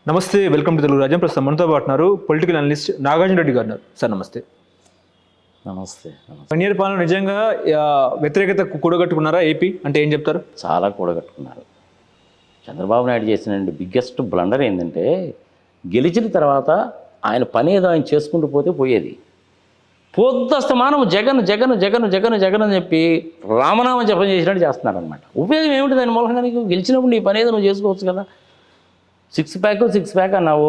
నమస్తే, welcome to Telugu రాజ్యం. ప్రస్తుతం మనతో పాటున్నారు పొలిటికల్ అనలిస్ట్ నాగార్జున రెడ్డి గారు. సార్ నమస్తే. నమస్తే. 1 ఇయర్ పాలన నిజంగా వ్యతిరేకత కూడగట్టుకున్నారా ఏపీ అంటే ఏం చెప్తారు? చాలా కూడగట్టుకున్నారు. చంద్రబాబు నాయుడు చేసిన బిగ్గెస్ట్ బ్లండర్ ఏంటంటే, గెలిచిన తర్వాత ఆయన పని ఏదో ఆయన చేసుకుంటూ పోతే పోయేది. పొద్దుస్తమానం జగన్ జగన్ జగన్ జగన్ జగన్ అని చెప్పి రామనామం జపం చేసినట్టు చేస్తున్నారు అనమాట. ఉపయోగం ఏమిటి దాని మూలంగా? నీకు గెలిచినప్పుడు నీ పని ఏదో నువ్వు చేసుకోవచ్చు కదా. 6 ప్యాక్ అన్నావు,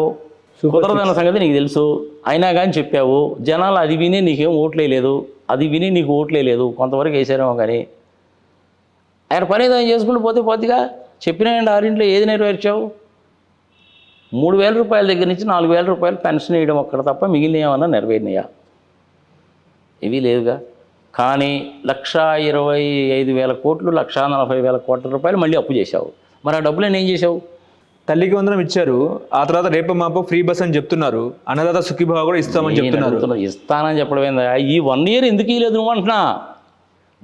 కుదరదన్న సంగతి నీకు తెలుసు, అయినా కానీ చెప్పావు. జనాలు అది విని నీకేం ఓట్లేదు, అది విని నీకు ఓట్లేదు, కొంతవరకు వేసారేమో. కానీ ఆయన పని ఏదో ఆయన చేసుకుంటూ పోతే పోతిగా. చెప్పిన 6 ఏది నెరవేర్చావు? 3,000 రూపాయల దగ్గర నుంచి 4,000 రూపాయలు పెన్షన్ వేయడం ఒక్కడ తప్ప మిగిలిన ఏమన్నా నెరవేరినాయా? ఇవి లేవుగా. కానీ 1,25,000 కోట్లు, 1,40,000 కోట్ల రూపాయలు మళ్ళీ అప్పు చేశావు. మరి ఆ డబ్బులను ఏం చేశావు? తల్లికి వందనం ఇచ్చారు, ఆ తర్వాత రేపు మాపో ఫ్రీ బస్ అని చెప్తున్నారు, అన్నదాత సుఖీభావ కూడా ఇస్తామని చెప్తున్నారు. ఇస్తానని చెప్పడం ఏందా? ఈ 1 ఇయర్ ఎందుకు ఇవ్వలేదు నువ్వు అంటున్నా?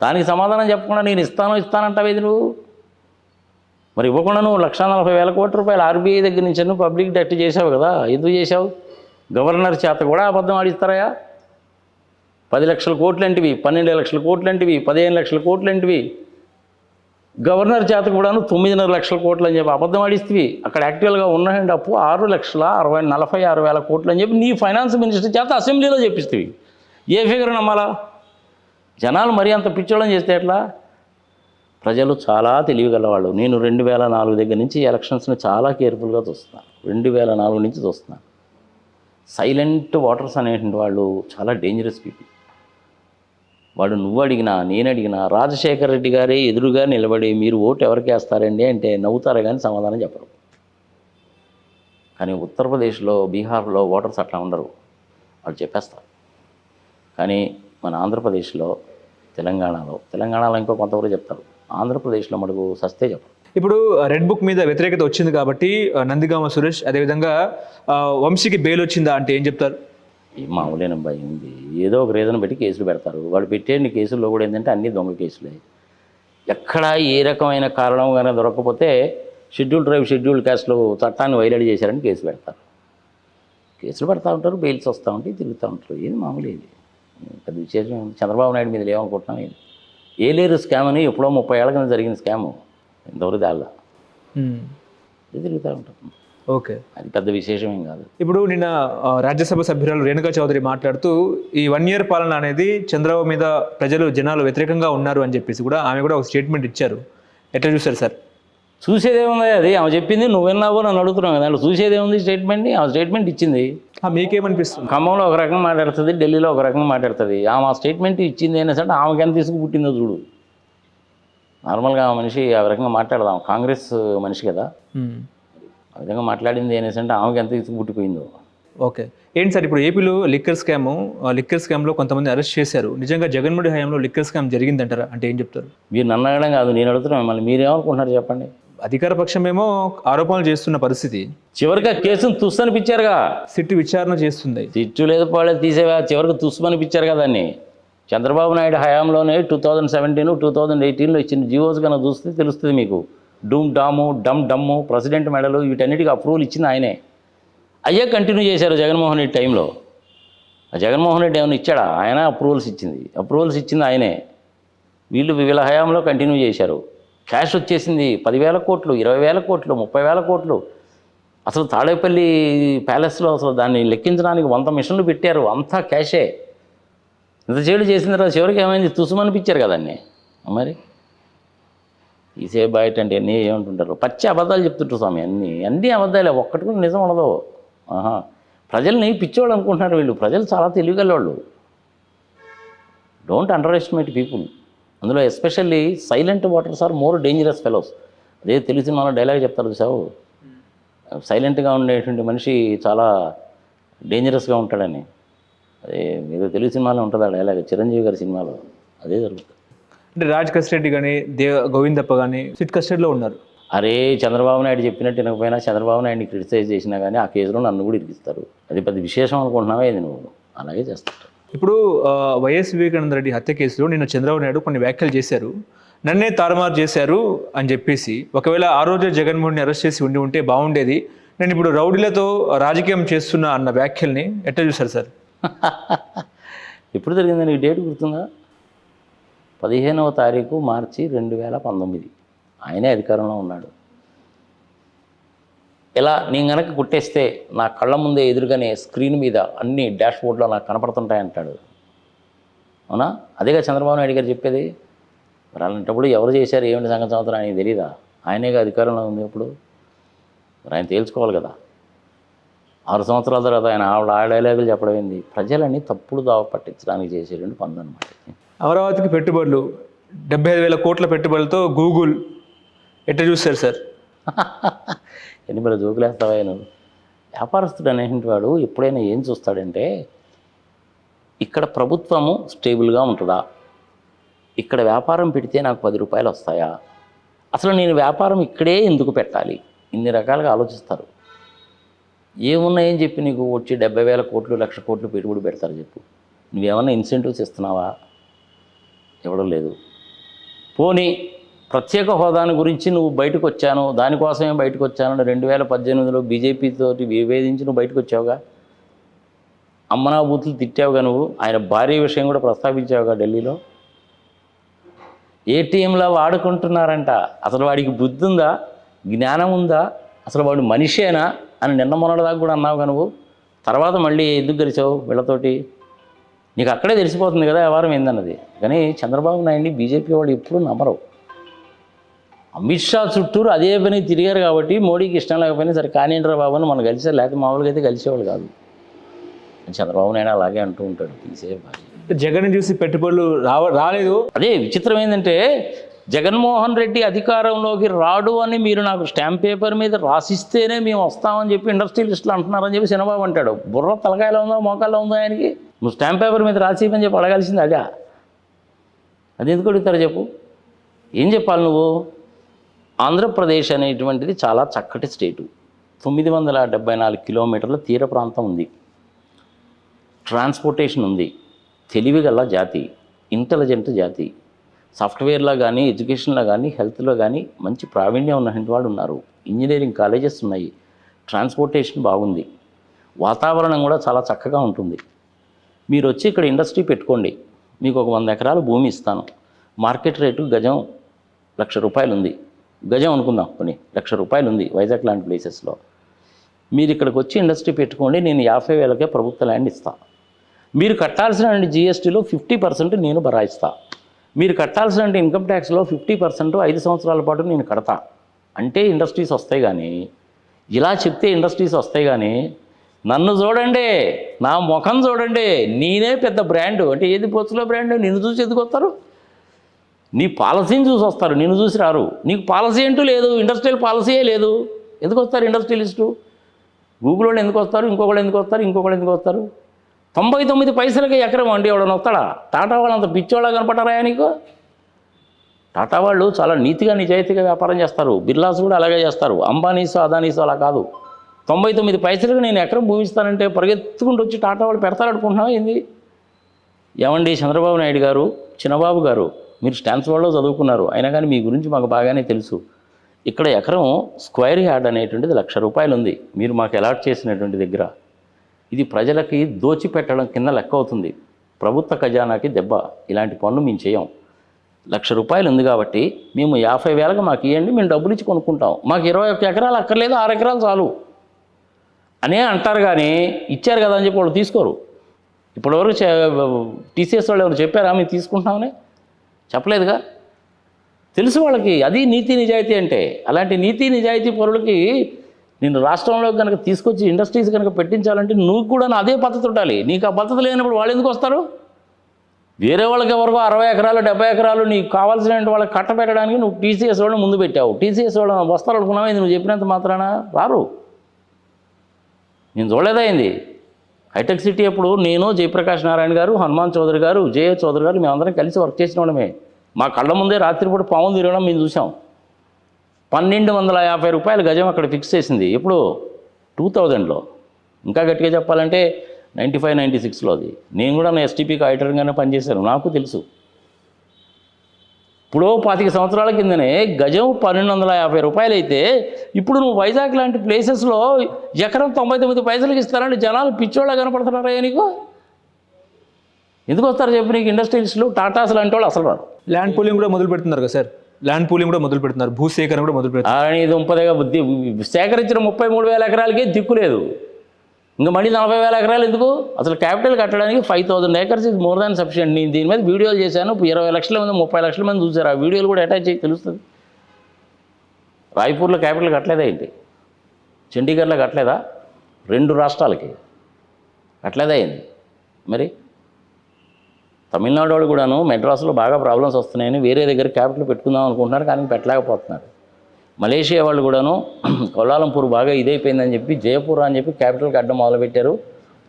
దానికి సమాధానం చెప్పకుండా నేను ఇస్తానంటావేది నువ్వు? మరి ఇవ్వకుండా నువ్వు 1,40,000 కోట్ల రూపాయలు ఆర్బీఐ దగ్గర నుంచి నువ్వు పబ్లిక్ డెట్ చేసావు కదా. ఎందుకు చేసావు? గవర్నర్ చేత కూడా అబద్ధం ఆడిస్తారా? 10 లక్షల కోట్లంటివి, 12 లక్షల కోట్లంటివి, 15 లక్షల కోట్లంటివి. గవర్నర్ చేత కూడాను 9.5 లక్షల కోట్లు అని చెప్పి అబద్ధం ఆడిస్తేవి. అక్కడ యాక్చువల్గా ఉన్నాయండి అప్పు 6,46,000 కోట్లు అని చెప్పి నీ ఫైనాన్స్ మినిస్టర్ చేత అసెంబ్లీలో చెప్పిస్తేవి. ఏ ఫిగర్ నమ్మాలా? జనాలు మరీ అంత పిచ్చోళం చేస్తే ఎట్లా? ప్రజలు చాలా తెలివిగలవాళ్ళు. నేను 2004 దగ్గర నుంచి ఎలక్షన్స్ని చాలా కేర్ఫుల్గా చూస్తున్నాను. 2004 నుంచి చూస్తున్నాను. సైలెంట్ ఓటర్స్ అనేటువంటి వాళ్ళు చాలా డేంజరస్ పీపుల్. వాడు నువ్వు అడిగినా నేను అడిగినా రాజశేఖర రెడ్డి గారే ఎదురుగా నిలబడి మీరు ఓటు ఎవరికి వేస్తారండి అంటే నవ్వుతారా కానీ సమాధానం చెప్పరు. కానీ ఉత్తరప్రదేశ్లో, బీహార్లో ఓటర్స్ అట్లా ఉండరు, వాళ్ళు చెప్పేస్తారు. కానీ మన ఆంధ్రప్రదేశ్లో, తెలంగాణలో ఇంకో కొంతవరకు చెప్తారు. ఆంధ్రప్రదేశ్లో మటుకు సస్తే చెప్పరు. ఇప్పుడు రెడ్ బుక్ మీద వ్యతిరేకత వచ్చింది కాబట్టి నందిగామ సురేష్, అదేవిధంగా వంశీకి బెయిల్ వచ్చిందా అంటే ఏం చెప్తారు? ఈ మామూలేనబ్బాయి ఉంది, ఏదో ఒక రీజన్ పెట్టి కేసులు పెడతారు. వాళ్ళు పెట్టే కేసుల్లో కూడా ఏంటంటే అన్ని దొంగ కేసులే. ఎక్కడా ఏ రకమైన కారణం కానీ దొరకకపోతే షెడ్యూల్ ట్రైబ్, షెడ్యూల్ క్యాస్ట్లో చట్టాన్ని వైలేట్ చేశారని కేసు పెడతారు. కేసులు పెడతా ఉంటారు, బెయిల్స్ వస్తూ ఉంటాయి, తిరుగుతూ ఉంటారు. ఏది మామూలు, ఇది పెద్ద విశేషం. చంద్రబాబు నాయుడు మీద ఏమనుకుంటున్నాం? ఇది ఏలేరు స్కామ్ అని ఎప్పుడో 30 ఏళ్ల కింద జరిగిన స్కాము, ఇంతవరకు దాల్లా ఇది తిరుగుతూ ఉంటాం. ఓకే, అది పెద్ద విశేషమేం కాదు. ఇప్పుడు నిన్న రాజ్యసభ సభ్యురాలు రేణుకా చౌదరి మాట్లాడుతూ ఈ 1 ఇయర్ పాలన అనేది చంద్రబాబు మీద జనాలు వ్యతిరేకంగా ఉన్నారు అని చెప్పేసి కూడా ఆమె కూడా ఒక స్టేట్మెంట్ ఇచ్చారు. ఎట్లా చూస్తారు సార్? చూసేదేముంది? అది ఆమె చెప్పింది, నువ్వు విన్నావో నన్ను అడుగుతున్నావు కదా. చూసేదేముంది? స్టేట్మెంట్ని ఆమె స్టేట్మెంట్ ఇచ్చింది. మీకేమనిపిస్తుంది? ఖమ్మంలో ఒక రకంగా మాట్లాడుతుంది, ఢిల్లీలో ఒక రకంగా మాట్లాడుతుంది. ఆమె ఆ స్టేట్మెంట్ ఇచ్చింది అయినా సరే ఆమెకి ఎంత తీసుకు పుట్టిందో చూడు. నార్మల్గా ఆ మనిషి ఆ రకంగా మాట్లాడదాం, కాంగ్రెస్ మనిషి కదా, ఆ విధంగా మాట్లాడింది అనేసి అంటే ఆమెకి ఎంత తీసుకు పుట్టిపోయిందో. ఓకే, ఏంటి సార్ ఇప్పుడు ఏపీలో లిక్కర్ స్కామ్లో కొంతమంది అరెస్ట్ చేశారు. నిజంగా జగన్మోహన్ హయాంలో లిక్కర్ స్కామ్ జరిగిందంటారా అంటే ఏం చెప్తారు? మీరు నన్ను అడగడం కాదు, నేను అడుగుతున్నాను. మళ్ళీ మీరేమనుకుంటున్నారు చెప్పండి. అధికార పక్షమేమో ఆరోపణలు చేస్తున్న పరిస్థితి, చివరికి ఆ కేసును తుస్సనిపించారుగా. సిట్టు విచారణ చేస్తుంది. సిట్టు లేదు పాడే తీసేవా, చివరికి తుస్సనిపించారు కదా దాన్ని. చంద్రబాబు నాయుడు హయాంలోనే 2017, 2018లో ఇచ్చిన జీవోస్ కన్నా చూస్తే తెలుస్తుంది మీకు. డూమ్ డాము, డమ్ము, ప్రెసిడెంట్ మెడలు, వీటన్నిటికీ అప్రూవల్ ఇచ్చింది ఆయనే. అయ్యే కంటిన్యూ చేశారు జగన్మోహన్ రెడ్డి టైంలో. ఆ జగన్మోహన్ రెడ్డి ఏమైనా ఇచ్చాడా? ఆయన అప్రూవల్స్ ఇచ్చింది ఆయనే. వీళ్ళ హయాంలో కంటిన్యూ చేశారు. క్యాష్ వచ్చేసింది 10,000 కోట్లు, 20,000 కోట్లు, 30,000 కోట్లు. అసలు తాడేపల్లి ప్యాలెస్లో అసలు దాన్ని లెక్కించడానికి 100 మిషన్లు పెట్టారు, అంతా క్యాషే. ఇంత చేడు చేసిన తర్వాత చివరికి ఏమైంది? తుసుమనిపించారు కదండి. మరి ఈసే బయట అంటే అన్నీ ఏమంటుంటారు? పచ్చి అబద్ధాలు చెప్తుంటారు స్వామి. అన్నీ అబద్ధాలే, ఒక్కటి కూడా నిజం ఉండదు. ప్రజల్ని పిచ్చోళ్ళు అనుకుంటున్నారు వీళ్ళు. ప్రజలు చాలా తెలివిగలవాళ్ళు. Don't underestimate people. అందులో especially silent voters are more dangerous fellows. అదే తెలుగు సినిమాలో డైలాగ్ చెప్తారు చూసావు, సైలెంట్గా ఉండేటువంటి మనిషి చాలా డేంజరస్గా ఉంటాడని. అదే ఏదో తెలుగు సినిమాలో ఉంటుంది ఆ డైలాగ్, చిరంజీవి గారి సినిమాలో అదే జరుగుతుంది. అంటే రాజ్ కస్టడీ కానీ గోవిందప్ప కానీ సిట్ కస్టడీలో ఉన్నారు. అరే చంద్రబాబు నాయుడు చెప్పినట్టు వినకపోయినా, చంద్రబాబు నాయుడిని క్రిటిసైజ్ చేసినా కానీ ఆ కేసులో నన్ను కూడా ఇరికిస్తారు. అది పెద్ద విశేషం అనుకుంటున్నావా ఇది? నువ్వు అలాగే చేస్తారు. ఇప్పుడు వైఎస్ వివేకానంద రెడ్డి హత్య కేసులో నిన్న చంద్రబాబు నాయుడు కొన్ని వ్యాఖ్యలు చేశారు. నన్నే తారుమారు చేశారు అని చెప్పేసి, ఒకవేళ ఆ రోజే జగన్మోహన్ని అరెస్ట్ చేసి ఉంటే బాగుండేది, నేను ఇప్పుడు రౌడీలతో రాజకీయం చేస్తున్నా అన్న వ్యాఖ్యల్ని ఎట్లా చూశారు సార్? ఎప్పుడు జరిగింది నీకు డేట్ గుర్తుందా? 15వ తారీఖు మార్చి 2019 ఆయనే అధికారంలో ఉన్నాడు. ఇలా నేను కనుక కుట్టేస్తే నా కళ్ళ ముందే ఎదురుగానే స్క్రీన్ మీద అన్ని డాష్ బోర్డ్లో నాకు కనపడుతుంటాయంటాడు. అవునా? అదేగా చంద్రబాబు నాయుడు గారు చెప్పేది. మరి అలాంటప్పుడు ఎవరు చేశారు ఏమిటి సంగతి సంవత్సరం ఆయనకి తెలీదా? ఆయనేగా అధికారంలో ఉంది ఇప్పుడు. మరి ఆయన తేల్చుకోవాలి కదా. 6 సంవత్సరాల తర్వాత ఆయన ఆ డైలాగులు చెప్పడం ఏంది? ప్రజలని తప్పుడు దావ పట్టించడానికి చేసేటువంటి పనులు అనమాట. అమరావతికి పెట్టుబడులు 75,000 కోట్ల పెట్టుబడులతో గూగుల్ ఎట్లా చూస్తారు సార్? ఎన్ని వేల జోకులేస్తావా నువ్వు? వ్యాపారస్తుడు అనేటువంటి వాడు ఎప్పుడైనా ఏం చూస్తాడంటే ఇక్కడ ప్రభుత్వము స్టేబుల్గా ఉంటుందా, ఇక్కడ వ్యాపారం పెడితే నాకు 10 రూపాయలు వస్తాయా, అసలు నేను వ్యాపారం ఇక్కడే ఎందుకు పెట్టాలి, ఇన్ని రకాలుగా ఆలోచిస్తారు. ఏమున్నాయని చెప్పి నీకు వచ్చి 70,000 కోట్లు 1,00,000 కోట్లు పెట్టుబడి పెడతారు చెప్పు. నువ్వేమన్నా ఇన్సెంటివ్స్ ఇస్తున్నావా? ఇవ్వడం లేదు. పోనీ ప్రత్యేక హోదాని గురించి నువ్వు బయటకు వచ్చాను, దానికోసమే బయటకు వచ్చాను 2018లో బీజేపీతో విభేదించి నువ్వు బయటకు వచ్చావుగా. అమ్మనా బూతులు తిట్టావుగా నువ్వు. ఆయన భార్య విషయం కూడా ప్రస్తావించావుగా ఢిల్లీలో. ఏటీఎంలా వాడుకుంటున్నారంట. అసలు వాడికి బుద్ధి ఉందా, జ్ఞానం ఉందా, అసలు వాడు మనిషేనా అని నిన్న మొన్నటిదాకా కూడా అన్నావుగా నువ్వు. తర్వాత మళ్ళీ ఎందుకు గెలిచావు వీళ్ళతోటి? నీకు అక్కడే తెలిసిపోతుంది కదా వ్యవహారం ఏందన్నది. కానీ చంద్రబాబు నాయుడిని బీజేపీ వాళ్ళు ఎప్పుడూ నమ్మరు. అమిత్ షా చుట్టూరు అదే పని తిరిగారు కాబట్టి మోడీకి ఇష్టం లేకపోయినా సరే కానిండ్రా బాబు అని మనం కలిసారు, లేకపోతే మామూలుగా అయితే కలిసేవాళ్ళు కాదు. చంద్రబాబు నాయుడు అలాగే అంటూ ఉంటాడు. తీసే జగన్ చూసి పెట్టుబడులు రాలేదు. అదే విచిత్రం ఏంటంటే జగన్మోహన్ రెడ్డి అధికారంలోకి రాడు అని మీరు నాకు స్టాంప్ పేపర్ మీద రాసిస్తేనే మేము వస్తామని చెప్పి ఇండస్ట్రియలిస్టులు అంటున్నారని చెప్పి చంద్రబాబు అంటాడు. బుర్ర తలకాయలో ఉందో మోకాల్లో ఉందో ఆయనకి? నువ్వు స్టాంప్ పేపర్ మీద రాసిమని చెప్పి అడగాల్సింది అదే. అది ఎందుకు అడుగుతారో చెప్పు. ఏం చెప్పాలి నువ్వు? ఆంధ్రప్రదేశ్ అనేటువంటిది చాలా చక్కటి స్టేటు. 974 కిలోమీటర్ల తీర ప్రాంతం ఉంది, ట్రాన్స్పోర్టేషన్ ఉంది, తెలివిగల జాతి, ఇంటెలిజెంట్ జాతి, సాఫ్ట్వేర్లో కానీ ఎడ్యుకేషన్లో కానీ హెల్త్లో కానీ మంచి ప్రావీణ్యం ఉన్నటువంటి వాళ్ళు ఉన్నారు, ఇంజనీరింగ్ కాలేజెస్ ఉన్నాయి, ట్రాన్స్పోర్టేషన్ బాగుంది, వాతావరణం కూడా చాలా చక్కగా ఉంటుంది. మీరు వచ్చి ఇక్కడ ఇండస్ట్రీ పెట్టుకోండి, మీకు ఒక 100 ఎకరాలు భూమి ఇస్తాను, మార్కెట్ రేటు గజం 1,00,000 రూపాయలు ఉంది, గజం అనుకుందాం కొని 1,00,000 రూపాయలు ఉంది వైజాగ్ లాంటి ప్లేసెస్లో. మీరు ఇక్కడికి వచ్చి ఇండస్ట్రీ పెట్టుకోండి, నేను 50,000కే ప్రభుత్వ ల్యాండ్ ఇస్తాను. మీరు కట్టాల్సిన GSTలో 50% నేను భరాయిస్తా. మీరు కట్టాల్సిన ఇన్కమ్ ట్యాక్స్లో 50% 5 సంవత్సరాల పాటు నేను కడతా. అంటే ఇండస్ట్రీస్ వస్తాయి. కానీ ఇలా చెప్తే ఇండస్ట్రీస్ వస్తాయి. కానీ నన్ను చూడండి, నా ముఖం చూడండి, నేనే పెద్ద బ్రాండ్. అంటే ఏది పొచ్చులో బ్రాండ్? నిన్ను చూసి ఎందుకు వస్తారు? నీ పాలసీని చూసి వస్తారు, నిన్ను చూసి రారు. నీకు పాలసీ అంటూ లేదు, ఇండస్ట్రియల్ పాలసీయే లేదు. ఎందుకు వస్తారు ఇండస్ట్రియలిస్టు? గూగుల్ వాళ్ళు ఎందుకు వస్తారు, ఇంకొకళ్ళు ఎందుకు వస్తారు, ఇంకొకళ్ళు ఎందుకు వస్తారు? 99 పైసలకి ఎకరం అండి ఎవడన్నా వస్తాడా? టాటా వాళ్ళు అంత పిచ్చోళ్ళ కనపడ్డారా నీకు? టాటా వాళ్ళు చాలా నీతిగా నిజాయితీగా వ్యాపారం చేస్తారు, బిర్లాస్ కూడా అలాగే చేస్తారు, అంబానీసు అదానీసు అలా కాదు. 99 పైసలకు నేను ఎకరం భూమిస్తానంటే పరిగెత్తుకుంటూ వచ్చి టాటా వాళ్ళు పెడతారనుకుంటున్నావా ఏంది? ఏమండి చంద్రబాబు నాయుడు గారు, చిన్నబాబు గారు, మీరు స్టాన్ఫోర్డ్లో చదువుకున్నారు, అయినా కానీ మీ గురించి మాకు బాగానే తెలుసు. ఇక్కడ ఎకరం స్క్వేర్ యార్డ్ అనేటువంటిది 1,00,000 రూపాయలు ఉంది మీరు మాకు అలాట్ చేసినటువంటి దగ్గర. ఇది ప్రజలకి దోచిపెట్టడం కింద లెక్క అవుతుంది, ప్రభుత్వ ఖజానాకి దెబ్బ. ఇలాంటి పనులు మేము చేయం. 1,00,000 రూపాయలు ఉంది కాబట్టి మేము 50,000గా మాకు ఇవ్వండి, మేము డబ్బులు ఇచ్చి కొనుక్కుంటాం, మాకు 21 ఎకరాలు అక్కర్లేదు, 6 ఎకరాలు చాలు అనే అంటారు. కానీ ఇచ్చారు కదా అని చెప్పి వాళ్ళు తీసుకోరు. ఇప్పటివరకు TCS వాళ్ళు ఎవరు చెప్పారా మేము తీసుకుంటున్నామని? చెప్పలేదుగా. తెలుసు వాళ్ళకి అది నీతి నిజాయితీ అంటే. అలాంటి నీతి నిజాయితీ పరులకి నేను రాష్ట్రంలో కనుక తీసుకొచ్చి ఇండస్ట్రీస్ కనుక పెట్టించాలంటే నువ్వు కూడా అదే పద్ధతి ఉండాలి. నీకు ఆ పద్ధతి లేనప్పుడు వాళ్ళు ఎందుకు వస్తారు? వేరే వాళ్ళకి ఎవరికో 60 ఎకరాలు 70 ఎకరాలు నీకు కావాల్సిన వాళ్ళకి కట్టబెట్టడానికి నువ్వు TCS వాళ్ళని ముందు పెట్టావు. TCS వాళ్ళు వస్తారు అనుకున్నావు, ఇది నువ్వు చెప్పినంత మాత్రాన రారు. నేను చూడలేదైంది హైటెక్ సిటీ అప్పుడు నేను, జయప్రకాష్ నారాయణ గారు, హనుమాన్ చౌదరి గారు, జయ చౌదరి గారు మేమందరం కలిసి వర్క్ చేసిన వాళ్ళమే. మా కళ్ళ ముందే రాత్రిపూట పాములు తిరగడం మేము చూసాం. 1,250 రూపాయలు గజం అక్కడ ఫిక్స్ చేసింది. ఎప్పుడు? 2000లో. ఇంకా గట్టిగా చెప్పాలంటే 95, 96లో. అది నేను కూడా నా STPకి ఆడిటర్గానే పనిచేశాను, నాకు తెలుసు. ఇప్పుడు 25 సంవత్సరాల కిందనే గజం 1250 రూపాయలు అయితే ఇప్పుడు నువ్వు వైజాగ్ లాంటి ప్లేసెస్లో ఎకరం 99 పైసలకి ఇస్తారంటే జనాలు పిచ్చోళ్ళ కనపడుతున్నారా నీకు? ఎందుకు వస్తారు చెప్పు నీకు? ఇండస్ట్రియలిస్టులు టాటాస్ లాంటి వాళ్ళు అసలు రారు. ల్యాండ్ పూలింగ్ కూడా మొదలు పెడుతున్నారు కదా సార్, ల్యాండ్ పూలింగ్ కూడా మొదలు పెడుతున్నారు, భూసేకరణ కూడా మొదలు పెడుతున్నారు. అని దుంపదేగా బుద్ధి. సేకరించిన 33,000 ఎకరాలకే దిక్కు లేదు, ఇంకా మళ్ళీ 40,000 ఎకరాలు ఎందుకు? అసలు క్యాపిటల్ కట్టడానికి 5,000 acres is more than sufficient. నేను దీని మీద వీడియోలు చేశాను, 20 లక్షల మంది 30 లక్షల మంది చూశారు. ఆ వీడియోలు కూడా అటాచ్ చేసి తెలుస్తుంది. రాయ్పూర్లో క్యాపిటల్ కట్టలేదా ఏంటి? చండీగఢ్లో కట్టలేదా? 2 రాష్ట్రాలకి కట్టలేదా ఏంటి? మరి తమిళనాడు వాళ్ళు కూడాను మెడ్రాస్లో బాగా ప్రాబ్లమ్స్ వస్తున్నాయని వేరే దగ్గర క్యాపిటల్ పెట్టుకుందాం అనుకుంటున్నారు, కానీ పెట్టలేకపోతున్నారు. మలేషియా వాళ్ళు కూడాను కోలాలంపూర్ బాగా ఇదైపోయిందని చెప్పి జయపూర్ అని చెప్పి క్యాపిటల్కి అడ్డం మొదలుపెట్టారు.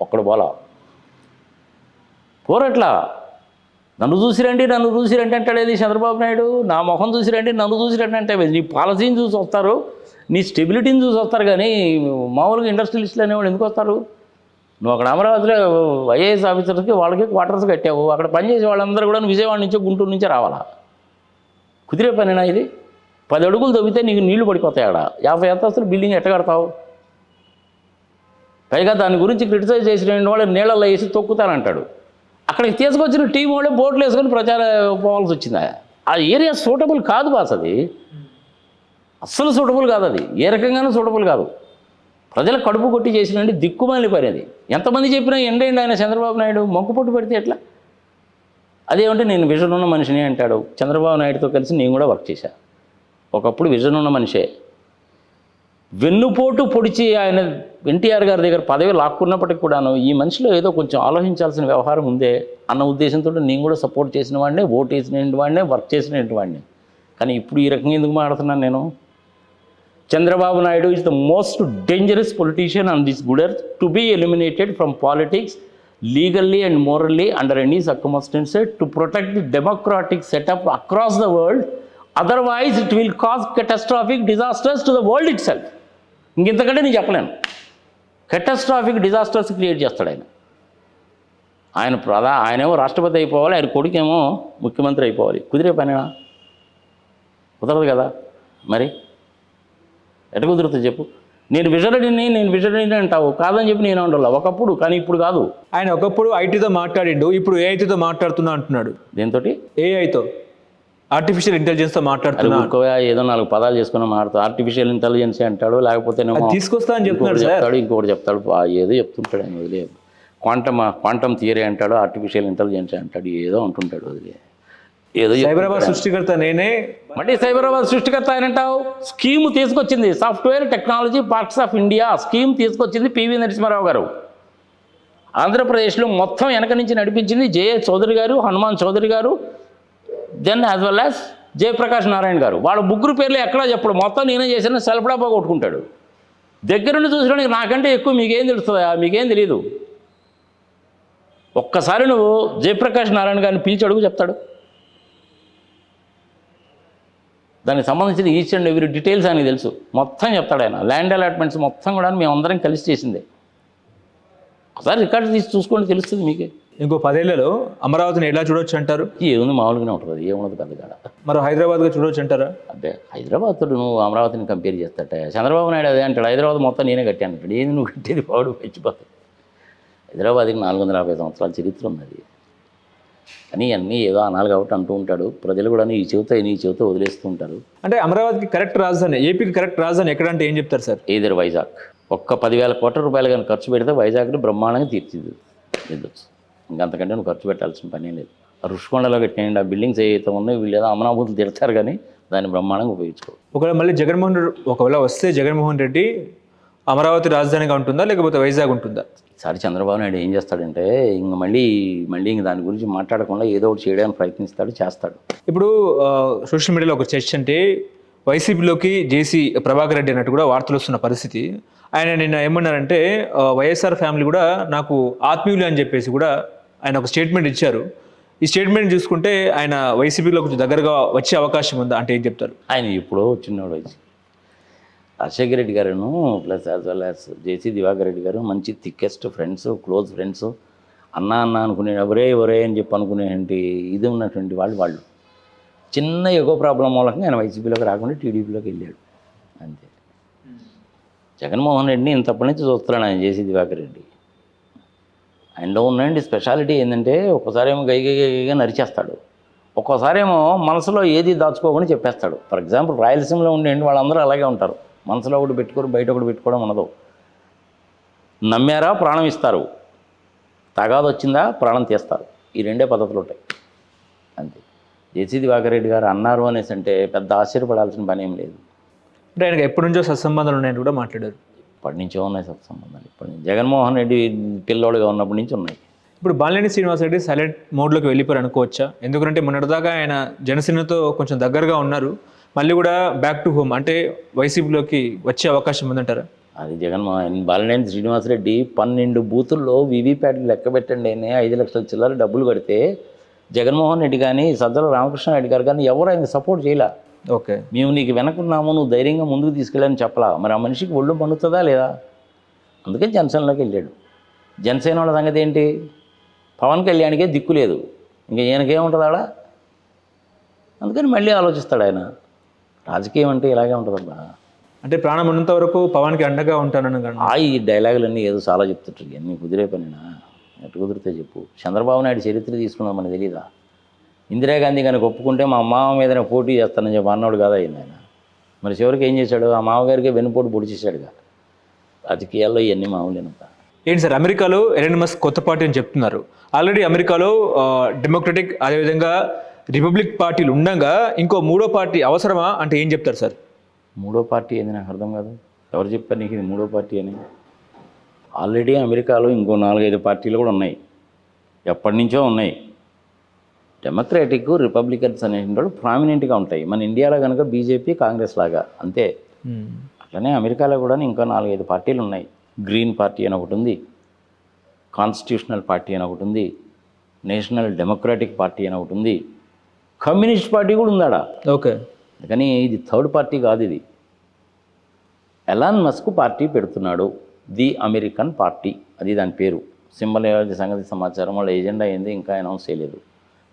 ఒక్కడు బోలా పోరట్లా. నన్ను చూసిరండి అంటాడేది చంద్రబాబు నాయుడు. నా మొహం చూసిరండి, నన్ను చూసిరండి అంటే నీ పాలసీని చూసి వస్తారు, నీ స్టెబిలిటీని చూసి వస్తారు. కానీ మామూలుగా ఇండస్ట్రియలిస్టులు అనేవాళ్ళు ఎందుకు వస్తారు? నువ్వు అక్కడ అమరావతిలో ఐఏఎస్ ఆఫీసర్స్కి వాళ్ళకి క్వార్టర్స్ కట్టావు, అక్కడ పనిచేసే వాళ్ళందరూ కూడా విజయవాడ నుంచో గుంటూరు నుంచే రావాలా? కుదిరే పనేనా ఇది? 10 అడుగులు తవ్వితే నీకు నీళ్లు పడిపోతాయి. అక్కడ 50 అంతస్తులు బిల్డింగ్ ఎట్ట కడతావు? పైగా దాని గురించి క్రిటిసైజ్ చేసిన వాళ్ళు నీళ్ళల్లో వేసి తొక్కుతానంటాడు. అక్కడికి తీసుకొచ్చిన టీం వాళ్ళే బోట్లు వేసుకొని ప్రచారం పోవాల్సి వచ్చిందా? ఆ ఏరియా సూటబుల్ కాదు బాస్, అది అస్సలు సూటబుల్ కాదు, అది ఏ రకంగానూ సూటబుల్ కాదు. ప్రజల కడుపు కొట్టి చేసినండి దిక్కుమాలి పని అది. ఎంతమంది చెప్పినా ఎండేండి ఆయన చంద్రబాబు నాయుడు మొక్కుపొట్టు పెడితే ఎట్లా? అదేమంటే నేను విజన్ ఉన్న మనిషిని అంటాడు. చంద్రబాబు నాయుడుతో కలిసి నేను కూడా వర్క్ చేశా. ఒకప్పుడు విజన్ ఉన్న మనిషే. వెన్నుపోటు పొడిచి ఆయన ఎన్టీఆర్ గారి దగ్గర పదవి లాక్కున్నప్పటికి కూడాను ఈ మనిషిలో ఏదో కొంచెం ఆలోచించాల్సిన వ్యవహారం ఉందే అన్న ఉద్దేశంతో నేను కూడా సపోర్ట్ చేసిన వాడినే, ఓటు వేసిన వాడినే, వర్క్ చేసిన వాడిని. కానీ ఇప్పుడు ఈ రకంగా ఎందుకు మాట్లాడుతున్నాను నేను? Chandrababu Naidu is the most dangerous politician on this good earth to be eliminated from politics legally and morally under any circumstances to protect the democratic setup across the world. Otherwise it will cause catastrophic disasters to the world itself. ఇంకంతకంటే నేను చెప్పలేను. catastrophic disasters create చేస్తాడు ఆయన. ఆయనేమో రాష్ట్రపతి అయిపోవాలి, ఆయన కొడుకేమో ముఖ్యమంత్రి అయిపోవాలి. కుదిరే పనేనా? కుదరదు కదా. మరి ఎట కుదురుతుంది చెప్పు? నేను విజనరీని అంటావు, కాదని చెప్పి నేను ఉండాలి ఒకప్పుడు, కానీ ఇప్పుడు కాదు. ఆయన ఒకప్పుడు ఐటీతో మాట్లాడిండు, ఇప్పుడు ఏఐతో మాట్లాడుతున్నా అంటున్నాడు. దేంతో? ఏఐతో, ఆర్టిఫిషియల్ ఇంటెలిజెన్స్తో మాట్లాడుతున్నా. ఏదో 4 పదాలు చేసుకుని మాట్లాడుతూ ఆర్టిఫిషియల్ ఇంటెలిజెన్స్ అంటాడు, లేకపోతే తీసుకొస్తా అని చెప్తాడు, ఇంకొకటి చెప్తాడు, ఏదో చెప్తుంటాడు. ఆయన వదిలేదు. క్వాంటమ్ థియరీ అంటాడు, ఆర్టిఫిషియల్ ఇంటెలిజెన్స్ అంటాడు, ఏదో అంటుంటాడు. వదిలే. ఏదో సైబరాబాద్ సృష్టికర్త నేనే, మళ్ళీ సైబరాబాద్ సృష్టికర్త ఆయన అంటావు. స్కీమ్ తీసుకొచ్చింది software technology parks of India scheme తీసుకొచ్చింది పివి నరసింహారావు గారు. ఆంధ్రప్రదేశ్లో మొత్తం వెనక నుంచి నడిపించింది జేఏ చౌదరి గారు, హనుమాన్ చౌదరి గారు, then as well as Jayaprakash Narayana గారు. వాళ్ళ ముగ్గురు పేర్లు ఎక్కడా చెప్పడు, మొత్తం నేనే చేసిన సెల్ఫ్ డాబా కొట్టుకుంటాడు. దగ్గరుండి చూసడానికి నాకంటే ఎక్కువ మీకేం తెలుస్తుందా? మీకేం తెలియదు. ఒక్కసారి నువ్వు జయప్రకాష్ నారాయణ గారిని పిలిచి అడుగు, చెప్తాడు. దానికి సంబంధించిన ఈచ్ అండ్ ఎవ్రీ డీటెయిల్స్ ఆయనకి తెలుసు, మొత్తం చెప్తాడు ఆయన. ల్యాండ్ అలాట్మెంట్స్ మొత్తం కూడా మేమందరం కలిసి చేసిందే. ఒకసారి రికార్డు తీసి చూసుకోండి, తెలుస్తుంది మీకే. ఇంకో 10 ఏళ్లలో అమరావతిని ఎలా చూడొచ్చు అంటారు? ఏముంది, మామూలుగానే ఉంటుంది, ఏమున్నది పెద్దగా. మరి హైదరాబాద్గా చూడొచ్చు అంటారా? అంటే హైదరాబాద్తో నువ్వు అమరావతిని కంపేర్ చేస్తాట. చంద్రబాబు నాయుడు అదే అంటాడు, హైదరాబాద్ మొత్తం నేనే కట్టాను అంటాడు. ఏది నువ్వు కట్టేది? పాడు పెంచిపోతాడు. హైదరాబాద్కి 450 సంవత్సరాల చరిత్ర ఉన్నది. అని అన్నీ ఏదో అనాలి కాబట్టి అంటూ ఉంటాడు. ప్రజలు కూడా నీ చెబుతా వదిలేస్తూ ఉంటారు. అంటే అమరావతికి కరెక్ట్ రాజధాని, ఏపీకి కరెక్ట్ రాజధాని ఎక్కడంటే ఏం చెప్తారు సార్? ఏదర్ వైజాగ్. ఒక్క 10,000 కోట్ల రూపాయలు కానీ ఖర్చు పెడితే వైజాగ్ని బ్రహ్మాండంగా తీర్చిదిద్దొచ్చు. ఇంకంతకంటే నువ్వు ఖర్చు పెట్టాల్సిన పనే లేదు. రుషికొండలో కట్టేయండి, ఆ బిల్డింగ్స్ ఏవైతే ఉన్నాయో వీళ్ళు ఏదో అమరావతులు తిడతారు, కానీ దాన్ని బ్రహ్మాండంగా ఉపయోగించుకో. ఒకవేళ మళ్ళీ ఒకవేళ వస్తే జగన్మోహన్ రెడ్డి అమరావతి రాజధానిగా ఉంటుందా లేకపోతే వైజాగ్ ఉంటుందా? ఈసారి చంద్రబాబు నాయుడు ఏం చేస్తాడంటే ఇంక మళ్ళీ ఇంక దాని గురించి మాట్లాడకుండా ఏదో ఒకటి చేయడానికి చేస్తాడు. ఇప్పుడు సోషల్ మీడియాలో ఒక చర్చ అంటే వైసీపీలోకి జేసీ ప్రభాకర్ రెడ్డి అన్నట్టు కూడా వార్తలు వస్తున్న పరిస్థితి. ఆయన నిన్న ఏమన్నారంటే వైఎస్ఆర్ ఫ్యామిలీ కూడా నాకు ఆత్మీయులు అని చెప్పేసి కూడా ఆయన ఒక స్టేట్మెంట్ ఇచ్చారు. ఈ స్టేట్మెంట్ చూసుకుంటే ఆయన వైసీపీలో కొంచెం దగ్గరగా వచ్చే అవకాశం ఉందా అంటే ఏం చెప్తారు? ఆయన ఎప్పుడో చిన్నవాడు వచ్చి రాజశేఖర రెడ్డి గారును plus as well as JC Diwakar Reddy garu మంచి థిక్కెస్ట్ ఫ్రెండ్స్, క్లోజ్ ఫ్రెండ్స్, అన్న అనుకునే ఎవరే అని చెప్పి అనుకునేటువంటి ఇది ఉన్నటువంటి వాళ్ళు. చిన్న ఎగో ప్రాబ్లం మూలంగా ఆయన వైసీపీలోకి రాకుండా టీడీపీలోకి వెళ్ళాడు అంతే. జగన్మోహన్ రెడ్డిని ఇంతప్పటి నుంచి చూస్తున్నాడు ఆయన జేసీ దివాకర్ రెడ్డి. ఆయనలో ఉన్నాయండి స్పెషాలిటీ ఏంటంటే ఒక్కోసారేమో గైగా నరిచేస్తాడు, ఒక్కోసారేమో మనసులో ఏది దాచుకోకుండా చెప్పేస్తాడు. ఫర్ ఎగ్జాంపుల్ రాయలసీమలో ఉండేయండి వాళ్ళందరూ అలాగే ఉంటారు, మనసులో ఒకటి పెట్టుకోరు బయట ఒకటి పెట్టుకోవడం ఉండదు. నమ్మారా ప్రాణం ఇస్తారు, తగాదు వచ్చిందా ప్రాణం తీస్తారు, ఈ రెండే పద్ధతులు ఉంటాయి అంతే. జేసీ దివాకర్ రెడ్డి గారు అన్నారు అనేసి అంటే పెద్ద ఆశ్చర్యపడాల్సిన పని ఏం లేదు. అంటే ఆయనకు ఎప్పటి నుంచో సత్సంబంధాలు ఉన్నాయని కూడా మాట్లాడారు. ఇప్పటి నుంచో ఉన్నాయి సత్సంబంధాలు, ఇప్పటి నుంచి జగన్మోహన్ రెడ్డి పిల్లోడుగా ఉన్నప్పటి నుంచి ఉన్నాయి. ఇప్పుడు బాలినేని శ్రీనివాసరెడ్డి సైలెంట్ మోడ్లోకి వెళ్ళిపోయారు అనుకోవచ్చా? ఎందుకంటే మొన్నటిదాకా ఆయన జనసేనతో కొంచెం దగ్గరగా ఉన్నారు, మళ్ళీ కూడా బ్యాక్ టు హోమ్ అంటే వైసీపీలోకి వచ్చే అవకాశం ఉందంటారా? అది జగన్మోహన్ బాలినేని శ్రీనివాసరెడ్డి 12 బూతుల్లో వీవీప్యాట్లు లెక్క పెట్టండి అని 5 లక్షల చిల్లర డబ్బులు కడితే జగన్మోహన్ రెడ్డి కానీ సజ్జల రామకృష్ణారెడ్డి గారు కానీ ఎవరు ఆయన సపోర్ట్ చేయలే. ఓకే, మేము నీకు వెనకున్నాము, నువ్వు ధైర్యంగా ముందుకు తీసుకెళ్ళని చెప్పలా. మరి ఆ మనిషికి ఒళ్ళు పండుతుందా లేదా? అందుకే జనసేనలోకి వెళ్ళాడు. జనసేన వాళ్ళ సంగతి ఏంటి? పవన్ కళ్యాణ్కే దిక్కు లేదు, ఇంకా ఈయనకేముంటుంది ఆడ. అందుకని మళ్ళీ ఆలోచిస్తాడు ఆయన. రాజకీయం అంటే ఇలాగే ఉంటుందబ్బా. అంటే ప్రాణం ఉన్నంత వరకు పవన్కి అండగా ఉంటానని ఈ డైలాగులన్నీ ఏదో చాలా చెప్తుంటారు, ఇవన్నీ కుదిరే పనినా? ఎట్టు కుదిరితే చెప్పు. చంద్రబాబు నాయుడు చరిత్ర తీసుకున్నాం మనకు తెలీదా? ఇందిరాగాంధీ కనుక ఒప్పుకుంటే మా మామ మీదనే పోటీ చేస్తానని చెప్పి అన్నాడు కదా ఆయన. మరి చివరికి ఏం చేశాడు? ఆ మామగారికి వెన్నుపోటు పొడి చేశాడుగా. రాజకీయాల్లో ఇవన్నీ మామూలేనంత. ఏంటి సార్, అమెరికాలో ఎలన్ మస్క్ కొత్త పార్టీ అని చెప్తున్నారు. ఆల్రెడీ అమెరికాలో డెమోక్రటిక్ అదేవిధంగా రిపబ్లిక్ పార్టీలు ఉండగా ఇంకో మూడో పార్టీ అవసరమా అంటే ఏం చెప్తారు సార్? మూడో పార్టీ ఏంది నాకు అర్థం కాదు. ఎవరు చెప్పారు నీకు ఇది మూడో పార్టీ అని? ఆల్రెడీ అమెరికాలో ఇంకో 4-5 పార్టీలు కూడా ఉన్నాయి, ఎప్పటి నుంచో ఉన్నాయి. డెమోక్రాటిక్ రిపబ్లికన్స్ అనేటువంటి ప్రామినెంట్గా ఉంటాయి. మన ఇండియాలో కనుక బీజేపీ కాంగ్రెస్ లాగా అంతే. అట్లనే అమెరికాలో కూడా ఇంకా 4-5 పార్టీలు ఉన్నాయి. గ్రీన్ పార్టీ అని ఒకటి ఉంది, కాన్స్టిట్యూషనల్ పార్టీ అని ఒకటి ఉంది, నేషనల్ డెమోక్రాటిక్ పార్టీ అని ఒకటి ఉంది, కమ్యూనిస్ట్ పార్టీ కూడా ఉందాడా. ఓకే, కానీ ఇది థర్డ్ పార్టీ కాదు. ఇది ఎలాన్ మస్క్ పార్టీ పెడుతున్నాడు, ది అమెరికన్ పార్టీ, అది దాని పేరు. సింబల్ ఏది సంగతి సమాచారం, వాళ్ళ ఏజెండా ఏంది ఇంకా అనౌన్స్ చేయలేదు.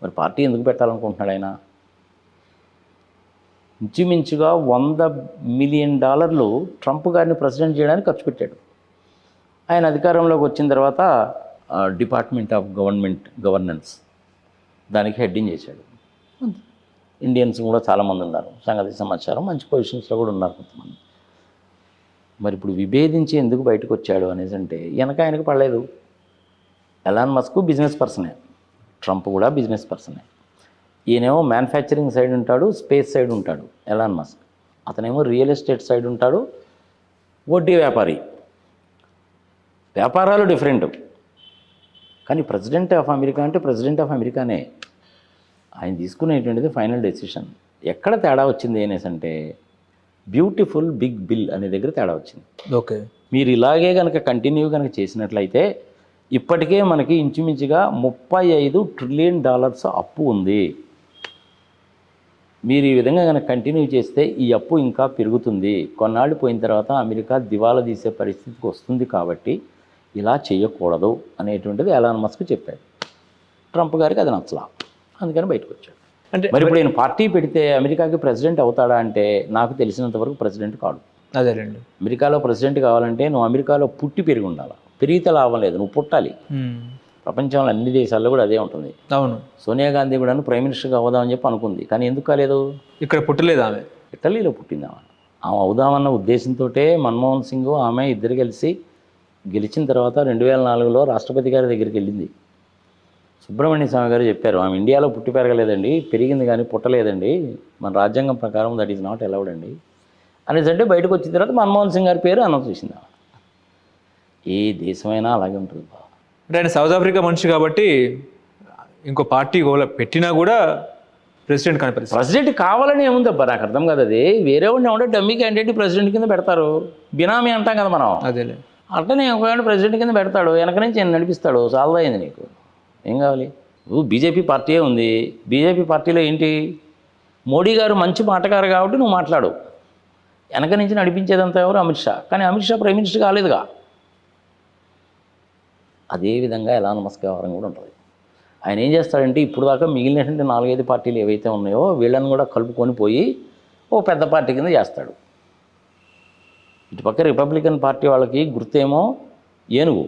మరి పార్టీ ఎందుకు పెట్టాలనుకుంటున్నాడు ఆయన? ఇంచుమించుగా $100 మిలియన్ ట్రంప్ గారిని ప్రెసిడెంట్ చేయడానికి ఖర్చు పెట్టాడు. ఆయన అధికారంలోకి వచ్చిన తర్వాత డిపార్ట్మెంట్ ఆఫ్ గవర్నెన్స్ దానికి హెడ్డింగ్ చేశాడు. ఇండియన్స్ కూడా చాలామంది ఉన్నారు, సంగతి సమాచారం మంచి పొజిషన్స్లో కూడా ఉన్నారు కొంతమంది. మరి ఇప్పుడు విభేదించి ఎందుకు బయటకు వచ్చాడు అనేసి అంటే వెనక ఆయనకు పడలేదు. ఎలాన్ మస్క్ బిజినెస్ పర్సనే, ట్రంప్ కూడా బిజినెస్ పర్సనే. ఈయనేమో మ్యానుఫ్యాక్చరింగ్ సైడ్ ఉంటాడు, స్పేస్ సైడ్ ఉంటాడు ఎలాన్ మస్క్. అతనేమో రియల్ ఎస్టేట్ సైడ్ ఉంటాడు, వడ్డీ వ్యాపారి. వ్యాపారాలు డిఫరెంట్. కానీ ప్రెసిడెంట్ ఆఫ్ అమెరికా అంటే ప్రెసిడెంట్ ఆఫ్ అమెరికానే. ఆయన తీసుకునేటువంటిది ఫైనల్ డెసిషన్. ఎక్కడ తేడా వచ్చింది అనేసి అంటే బ్యూటిఫుల్ బిగ్ బిల్ అనే దగ్గర తేడా వచ్చింది. ఓకే, మీరు ఇలాగే కనుక కంటిన్యూ కనుక చేసినట్లయితే ఇప్పటికే మనకి ఇంచుమించుగా $35 ట్రిలియన్ అప్పు ఉంది. మీరు ఈ విధంగా కనుక కంటిన్యూ చేస్తే ఈ అప్పు ఇంకా పెరుగుతుంది. కొన్నాళ్ళు పోయిన తర్వాత అమెరికా దివాలా తీసే పరిస్థితికి వస్తుంది. కాబట్టి ఇలా చేయకూడదు అనేటువంటిది ఎలాన్ మస్క్ చెప్పాడు. ట్రంప్ గారికి అది నచ్చలా, అందుకని బయటకు వచ్చాడు. అంటే మరి ఇప్పుడు నేను పార్టీ పెడితే అమెరికాకి ప్రెసిడెంట్ అవుతాడా అంటే నాకు తెలిసినంత వరకు ప్రెసిడెంట్ కాడు. అదేలేండి, అమెరికాలో ప్రెసిడెంట్ కావాలంటే నువ్వు అమెరికాలో పుట్టి పెరిగి ఉండాలి. పెరిగితే లాభం లేదు, నువ్వు పుట్టాలి. ప్రపంచంలో అన్ని దేశాల్లో కూడా అదే ఉంటుంది. అవును, సోనియా గాంధీ కూడా ప్రైమ్ మినిస్టర్గా అవుదామని చెప్పి అనుకుంది, కానీ ఎందుకు కాలేదు? ఇక్కడ పుట్టలేదు ఆమె, ఇటలీలో పుట్టింది ఆమె. అవుదామన్న ఉద్దేశంతో మన్మోహన్ సింగ్ ఆమె ఇద్దరు కలిసి గెలిచిన తర్వాత 2004లో రాష్ట్రపతి గారి దగ్గరికి వెళ్ళింది. సుబ్రహ్మణ్య స్వామి గారు చెప్పారు, ఆమె ఇండియాలో పుట్టి పెరగలేదండి, పెరిగింది కానీ పుట్టలేదండి, మన రాజ్యాంగం ప్రకారం దట్ ఈజ్ నాట్ అలౌడ్ అండి అనేసి అంటే బయటకు వచ్చిన తర్వాత మన్మోహన్ సింగ్ గారి పేరు అనౌన్స్ చేసింది. ఏ దేశమైనా అలాగే ఉంటుంది. అంటే ఆయన సౌత్ ఆఫ్రికా మనిషి కాబట్టి ఇంకో పార్టీ పెట్టినా కూడా ప్రెసిడెంట్ కానీ ప్రెసిడెంట్ కావాలని ఏముందబ్బా, నాకు అర్థం కాదు. అది వేరే వాడిని ఏమంటే డమ్మీ క్యాండిడేట్ ప్రెసిడెంట్ కింద పెడతారు, బినామీ అంటాం కదా మనం. అదేలే, అట్లనే ఒకవేళ ప్రెసిడెంట్ కింద పెడతాడు, వెనక నుంచి ఆయన నడిపిస్తాడు, సాల్వ్ అయింది. నీకు ఏం కావాలి? బీజేపీ పార్టీయే ఉంది. బీజేపీ పార్టీలో ఏంటి? మోడీ గారు మంచి మాటగారు కాబట్టి నువ్వు మాట్లాడు. వెనక నుంచి నడిపించేదంతా ఎవరు? అమిత్ షా. కానీ అమిత్ షా ప్రైమ్ మినిస్టర్ కాలేదుగా. అదేవిధంగా ఎలాన్ మస్క్ వ్యవహారం కూడా ఉంటుంది. ఆయన ఏం చేస్తాడంటే ఇప్పుడు దాకా మిగిలినటువంటి 4-5 పార్టీలు ఏవైతే ఉన్నాయో వీళ్ళని కూడా కలుపుకొని పోయి ఓ పెద్ద పార్టీ కింద చేస్తాడు. ఇటుపక్క రిపబ్లికన్ పార్టీ వాళ్ళకి గుర్తేమో ఏనుగు,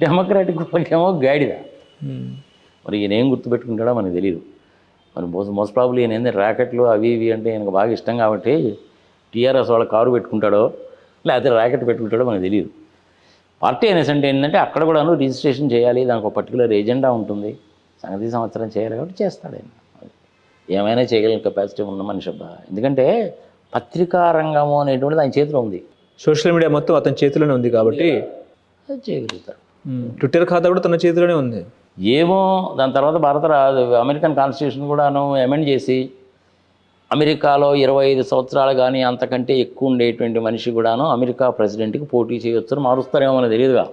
డెమోక్రాటిక్ వాళ్ళకేమో గాడిద. మరి ఈయన ఏం గుర్తుపెట్టుకుంటాడో మనకు తెలియదు. మరి మోస్ట్ ప్రాబ్లీ ఈయన ఏంటంటే ర్యాకెట్లు అవి ఇవి అంటే ఈయనకు బాగా ఇష్టం కాబట్టి టీఆర్ఎస్ వాళ్ళ కారు పెట్టుకుంటాడో లేకపోతే ర్యాకెట్ పెట్టుకుంటాడో మనకు తెలియదు. పార్టీ అనేసి అంటే ఏంటంటే అక్కడ కూడాను రిజిస్ట్రేషన్ చేయాలి, దానికి ఒక పర్టికులర్ ఎజెండా ఉంటుంది, సంగతి సంవత్సరం చేయాలి కాబట్టి చేస్తాడు ఆయన. ఏమైనా చేయగలిగిన కెపాసిటీ ఉన్న మనిషి అబ్బా. ఎందుకంటే పత్రికా రంగము అనేటువంటిది ఆయన చేతిలో ఉంది, సోషల్ మీడియా మొత్తం అతని చేతిలోనే ఉంది కాబట్టి అది చేయగలుగుతాడు. ట్విట్టర్ ఖాతా కూడా తన చేతిలోనే ఉంది. ఏమో దాని తర్వాత అమెరికన్ కాన్స్టిట్యూషన్ కూడాను అమెండ్ చేసి అమెరికాలో 25 సంవత్సరాలు కానీ అంతకంటే ఎక్కువ ఉండేటువంటి మనిషి కూడాను అమెరికా ప్రెసిడెంట్కి పోటీ చేయొచ్చు మారుస్తారేమో మనకు తెలియదుగా.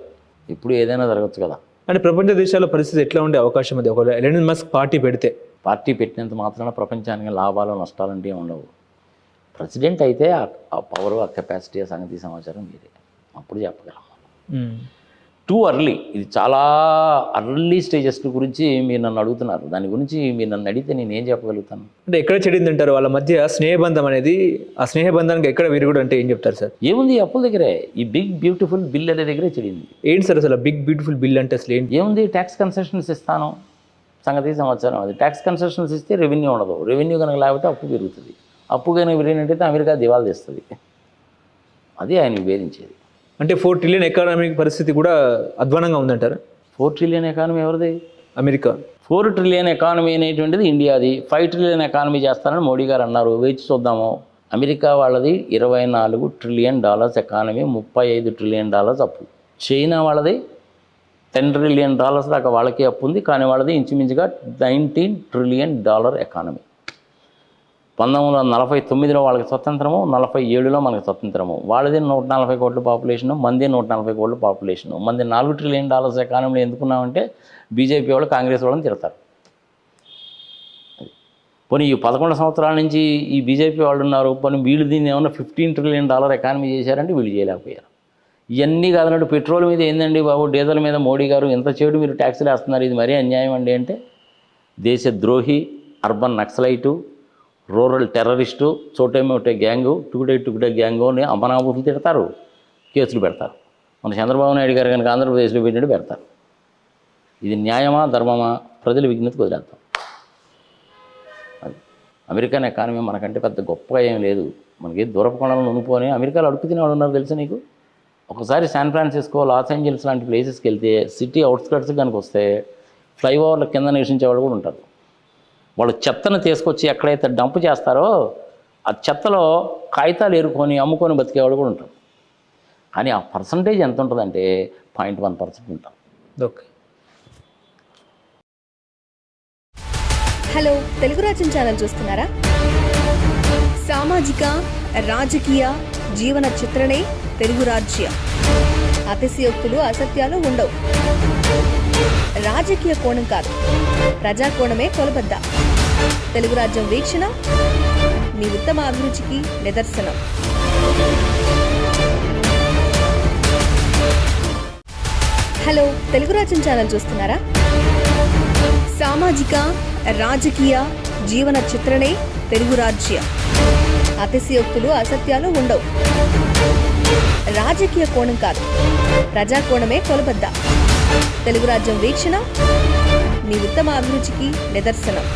ఇప్పుడు ఏదైనా జరగచ్చు కదా. అంటే ప్రపంచ దేశాల పరిస్థితి ఎట్లా ఉండే అవకాశం ఉంది ఒకవేళ ఎలాన్ మస్క్ పార్టీ పెడితే? పార్టీ పెట్టినంత మాత్రాన ప్రపంచానికి లాభాలు నష్టాలంటే ఉండవు. ప్రెసిడెంట్ అయితే ఆ పవర్ ఆ కెపాసిటీ ఆ సంగతి సమాచారం మీరే అప్పుడు చెప్పగలం. టూ అర్లీ, ఇది చాలా అర్లీ స్టేజెస్ గురించి మీరు నన్ను అడుగుతున్నారు. దాని గురించి మీరు నన్ను అడిగితే నేను ఏం చెప్పగలుగుతాను? అంటే ఎక్కడ చెడింది అంటారు వాళ్ళ మధ్య స్నేహబంధం అనేది? ఆ స్నేహబంధానికి ఎక్కడ విరుగుడు అంటే ఏం చెప్తారు సార్? ఏముంది, అప్పుల దగ్గరే, ఈ బిగ్ బ్యూటిఫుల్ బిల్ అనే దగ్గరే చెడింది. ఏంటి సార్ అసలు బిగ్ బ్యూటిఫుల్ బిల్ అంటే అసలు ఏంటి? ఏముంది, ట్యాక్స్ కన్సెషన్స్ ఇస్తాను సంగతి సమాచారం. అది ట్యాక్స్ కన్సెషన్స్ ఇస్తే రెవెన్యూ ఉండదు, రెవెన్యూ కనుక లేకపోతే అప్పు పెరుగుతుంది, అప్పు కనుక పెరిగినట్టయితే అమెరికా దివాలా తీస్తుంది. అది ఆయన విభేదించేది. అంటే 4 ట్రిలియన్ ఎకానమిక్ పరిస్థితి కూడా అధ్వానంగా ఉందంటారు. 4 ట్రిలియన్ ఎకానమీ ఎవరిది? అమెరికా. 4 ట్రిలియన్ ఎకానమీ అనేటువంటిది ఇండియాది. 5 ట్రిలియన్ ఎకానమీ చేస్తారని మోడీ గారు అన్నారు. వేచి చూద్దాము. అమెరికా వాళ్ళది $24 ట్రిలియన్ ఎకానమీ, $35 ట్రిలియన్ అప్పు. చైనా వాళ్ళది $10 ట్రిలియన్ దాకా వాళ్ళకి అప్పు ఉంది, కానీ వాళ్ళది ఇంచుమించుగా $19 ట్రిలియన్ ఎకానమీ. 1949లో వాళ్ళకి స్వతంత్రము, 47లో మనకి స్వతంత్రము. వాళ్ళది 140 కోట్ల పాపులేషను, మంది 140 కోట్ల పాపులేషను. మంది $4 ట్రిలియన్ ఎకానమీలో ఎందుకున్నామంటే బీజేపీ వాళ్ళు కాంగ్రెస్ వాళ్ళని తిడతారు. పోనీ ఈ 11 సంవత్సరాల నుంచి ఈ బీజేపీ వాళ్ళు ఉన్నారు, పోనీ వీళ్ళు దీన్ని ఏమన్నా $15 ట్రిలియన్ ఎకానమీ చేశారంటే వీళ్ళు చేయలేకపోయారు. ఇవన్నీ కాదన్నట్టు పెట్రోల్ మీద ఏందండి బాబు, డీజిల్ మీద మోడీ గారు ఎంత చెడు మీరు ట్యాక్సులు వేస్తున్నారు, ఇది మరీ అన్యాయం అండి అంటే దేశద్రోహి, అర్బన్ నక్సలైటు, రూరల్ టెర్రరిస్టు, చోటేమోటే గ్యాంగు, టుకుడే గ్యాంగు అని అమనాభూతులు తిడతారు, కేసులు పెడతారు. మన చంద్రబాబు నాయుడు గారు కనుక ఆంధ్రప్రదేశ్లో పెట్టినట్టు పెడతారు. ఇది న్యాయమా ధర్మమా? ప్రజల విజ్ఞతకు వదిలేద్దాం. అది అమెరికన్ ఎకానమీ మనకంటే పెద్ద గొప్పగా ఏం లేదు. మనకి దూరపకొండలను ఉనిపోని అమెరికాలో అడుగు తినేవాడు ఉన్నారు తెలుసు నీకు. ఒకసారి శాన్ ఫ్రాన్సిస్కో, లాస్ ఏంజల్స్ లాంటి ప్లేసెస్కి వెళ్తే సిటీ అవుట్స్కట్స్ కనుక వస్తే ఫ్లైఓవర్ల కింద నివసించేవాళ్ళు కూడా ఉంటారు. వాళ్ళు చెత్తను తీసుకొచ్చి ఎక్కడైతే డంప్ చేస్తారో ఆ చెత్తలో కాగితాలు ఏరుకొని అమ్ముకొని బతికేవాళ్ళు కూడా ఉంటారు. కానీ ఆ పర్సంటేజ్ ఎంత ఉంటుందంటే 0.1% ఉంటాం. ఓకే. హలో, తెలుగు రాజ్యం ఛానల్ చూస్తున్నారా? సామాజిక, రాజకీయ, జీవన చిత్రణే తెలుగు రాజ్యం. అతిశయోక్తులు, అసత్యాలు ఉండవు. రాజకీయ కోణం కాదు, ప్రజా కోణమే కొలబద్ద. తెలుగు రాజ్యం వీక్షణ మీ ఉత్తమ అభిరుచికి నిదర్శనం. హలో, తెలుగు రాజ్యం ఛానల్ చూస్తున్నారా? సామాజిక, రాజకీయ, జీవన చిత్రణే తెలుగు రాజ్యం. అతిశయోక్తులు, అసత్యాలు ఉండవు. రాజకీయ కోణం కాదు, ప్రజా కోణమే కొలబద్ద. తెలుగు రాజ్యం వీక్షణ మీ ఉత్తమ అభిరుచికి నిదర్శనం.